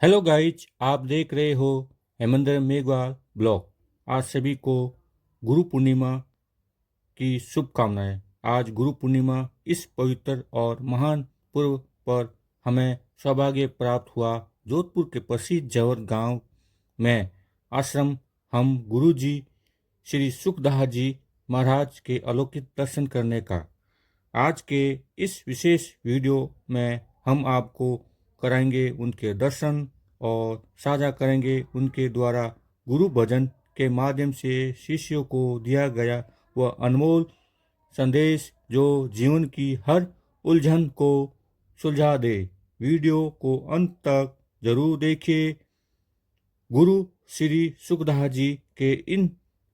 Hello guys, आप देख रहे हो हेमेंद्र मेघवाल ब्लॉग। आज सभी को गुरु पूर्णिमा की शुभकामनाएं। आज गुरु पूर्णिमा, इस पवित्र और महान पर्व पर हमें सौभाग्य प्राप्त हुआ जोधपुर के प्रसिद्ध जवर गांव में आश्रम हम गुरु जी श्री सुखदाह जी महाराज के अलौकिक दर्शन करने का। आज के इस विशेष वीडियो में हम आपको कराएंगे उनके दर्शन और साझा करेंगे उनके द्वारा गुरु भजन के माध्यम से शिष्यों को दिया गया वह अनमोल संदेश जो जीवन की हर उलझन को सुलझा दे। वीडियो को अंत तक जरूर देखिए। गुरु श्री सुखदाह जी के इन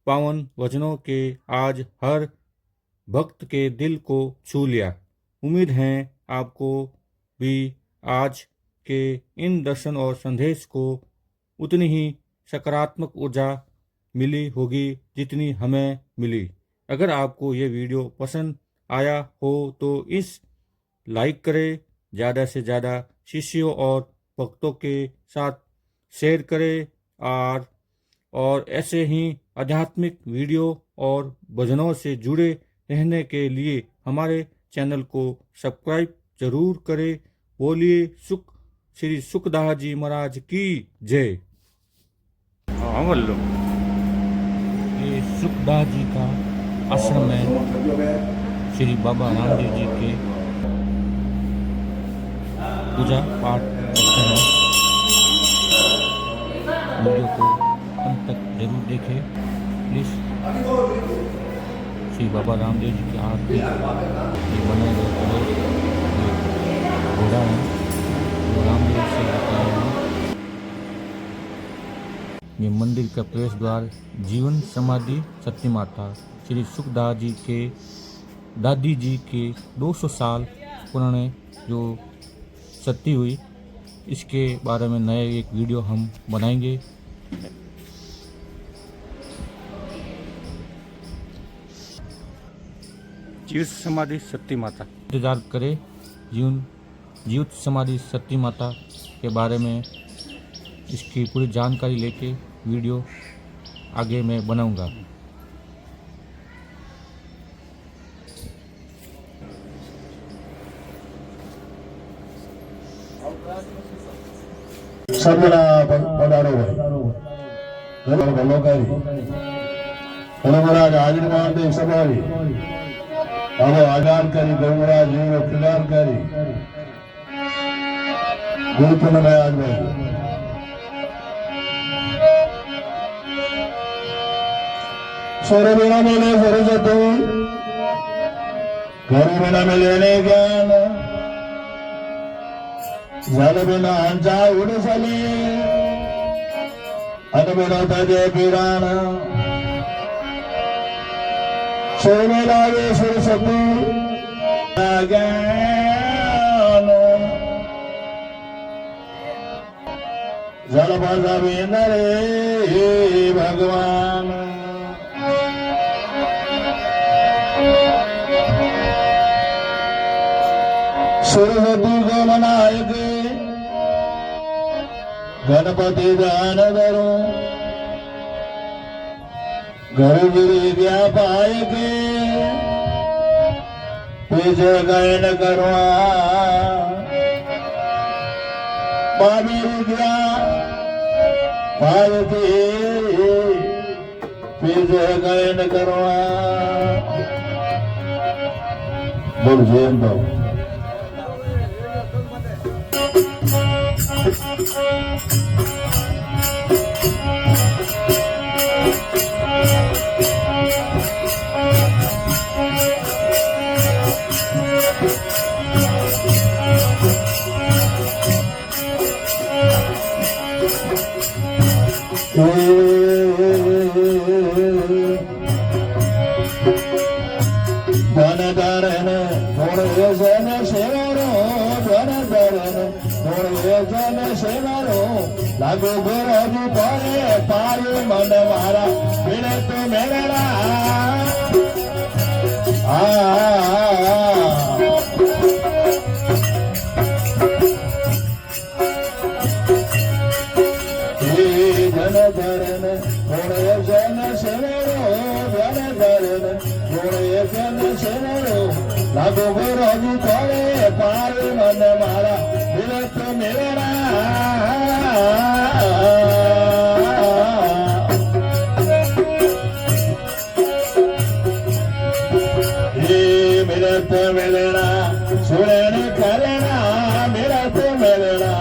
पावन वचनों के आज हर भक्त के दिल को छू लिया। उम्मीद है आपको भी आज के इन दर्शन और संदेश को उतनी ही सकारात्मक ऊर्जा मिली होगी जितनी हमें मिली। अगर आपको ये वीडियो पसंद आया हो तो इस लाइक करें, ज़्यादा से ज़्यादा शिष्यों और भक्तों के साथ शेयर करें और ऐसे ही आध्यात्मिक वीडियो और भजनों से जुड़े रहने के लिए हमारे चैनल को सब्सक्राइब जरूर करें। बोलिए श्री सुखदाह जी महाराज की जय। ये सुखदाह जी का आश्रम है श्री बाबा रामदेव जी के पूजा पाठ करते हैं। वीडियो को अंत तक जरूर देखें प्लीज। श्री बाबा रामदेव जी की आरती बनाए गए घोड़ा है जो रामदेव से बताया है। ये मंदिर का प्रवेश द्वार जीवन समाधि सती माता श्री सुखदाह जी के दादी जी के 200 साल पुराने जो सती हुई, इसके बारे में नए एक वीडियो हम बनाएंगे। जीवित समाधि सती माता इंतजार करें। जीवित समाधि सती माता के बारे में इसकी पूरी जानकारी लेके वीडियो आगे मैं बनाऊंगा। સદના પધારો હોય ભલો કરી મહારાજ હાજર મહાદેવ સભારી હવે આગાર કરી ગૌરાજ જીવો ખિલાર કરી ગુરુ પૂર્ણિમા આજ ભાઈ सोरे बिना मिले सरस्वती घर बिना मिले ने ज्ञान जल बिना हंसा उड़ सले अन बिना तजे पिराण सोने लागे सरस्वती ज्ञान जल भाषा बिन रे भगवान सरस्वती को मनाए के गणपति दान करो घर गिरी गया पाए के पीछे गायन करवा पानी गया पाए पीछे गायन करवा बोल जैन बाबू। धन जन सेवारो जन सेवारो लागो गोरजू पारे पारे मन मारा बिने तो मेरा ધરણ ગુણ જન સેવરો ધન ધરણ ગુણ જન સેવરો લાગો ગોરાજી પડે પાર મન મારા વિરત મેળા मिलत मिलना सुरण करना मिलत मिलना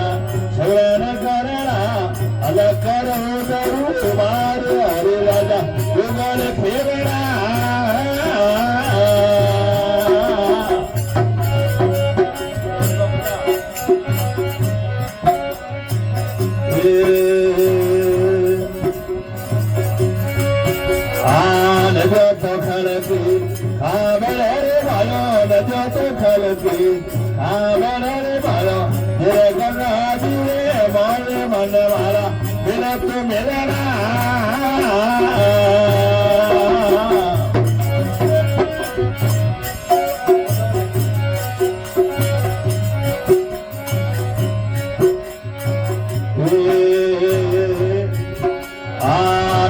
सुरण करना अलग करो दरू मार हरि राजा युगल फेरना आन जो तो खलकी खाबड़ रे भालो नजो तो खलकी खाबड़ रे भालो तेरे गंगा जी रे मारे मन मारा मिलत मिलना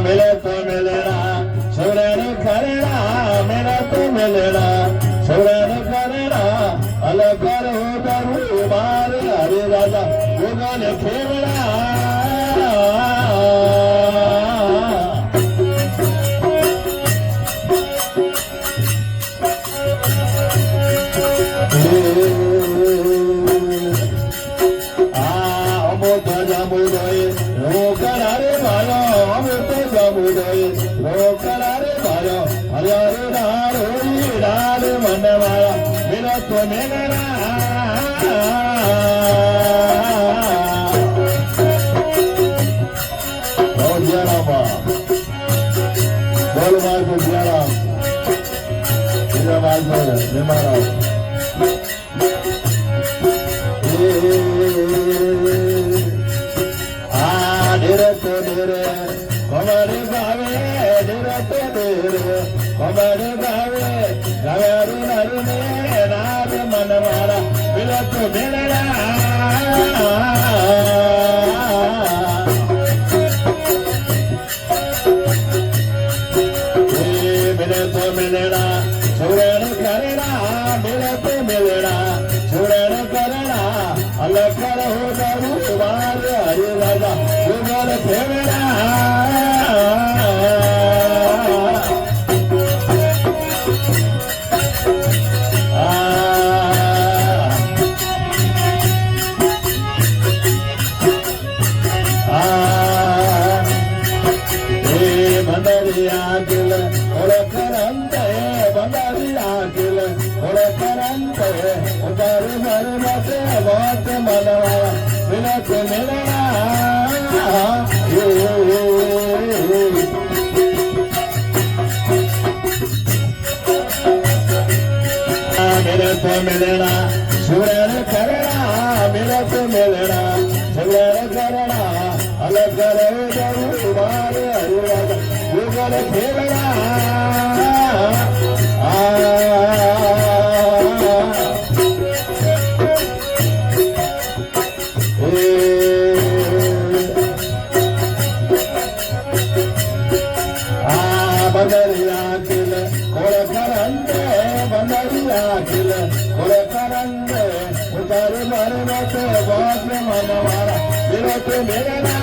मिलत मिलना सुरण करना मिलत मिलना सुरण करना अलग करो दरू मार हरे राजा युगल खेलना अमृत जमुदय रोकर रे भालो अमृत जमुदय रोकर रे भालो हरे राल मन माया मिलत मिलना बोल मार को जरा आवाज निर्माण निरत निरे कमर गावे निरत निरे कमर गावे गावे नरुने नाद मन मारा मिलत मिलना मिलत मिलना सुरण करना मिलत मिलना सुरण करना अलग करो दरू मार हरि राजा युगल फेरना बंदरिया किल ओळखरंत बंदरिया किल ओळखरंत उतर मरमते बहुत मनवा मिलत मिलना मिलत मिलना सुरण करना मिलत मिलना सुरण करना अलग करो दरू मार हरि राजा युगल फेरना बंदरिया किल ओळखरंत बंदरिया किल ओळखरंत उतर मरमत बहुत मनवारा मिलत मिलना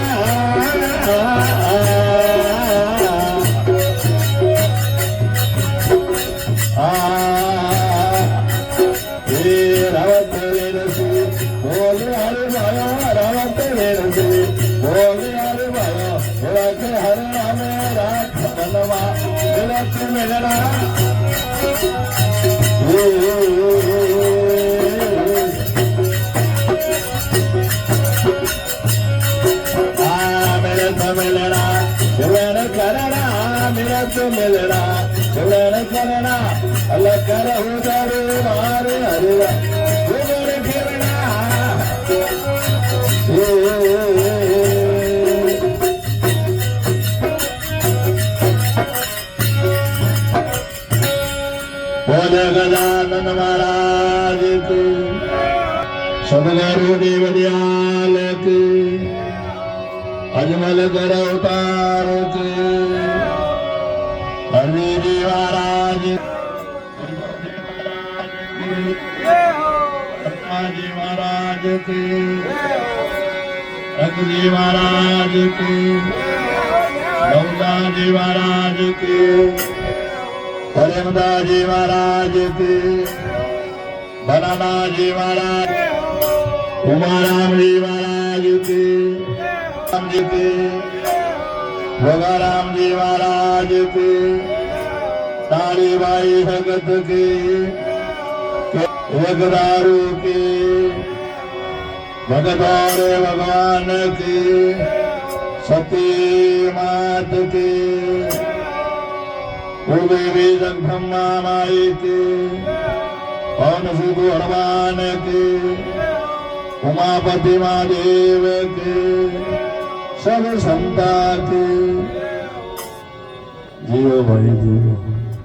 रावत वेणसी बोल हरे भाया रावत वेणसी बोल हरे भाया ओळख हरे रामे राख मनवा मिलत मिलना मिलत मिलना सुरण करना मिलत मिलना सुरण करना अलग करो दरू मार हरि युगल फेरना बोल गजानन महाराज की सदगुरु देव दयाल की अजमल कर अवतार के हरि जी महाराज जी महाराज की जी महाराज की नौदा जी महाराज की प्रेमदा जी महाराज की बनाना जी महाराज उमाराम जी महाराज की राम जी की भोगाराम जी महाराज की तारीबाई भगत की एक दारू की भगत और भगवान की सती मात की देवी जगदम्बा माई की पवन सुख हनुमान की उमापति महादेव की सब संता की जीव भाई जीव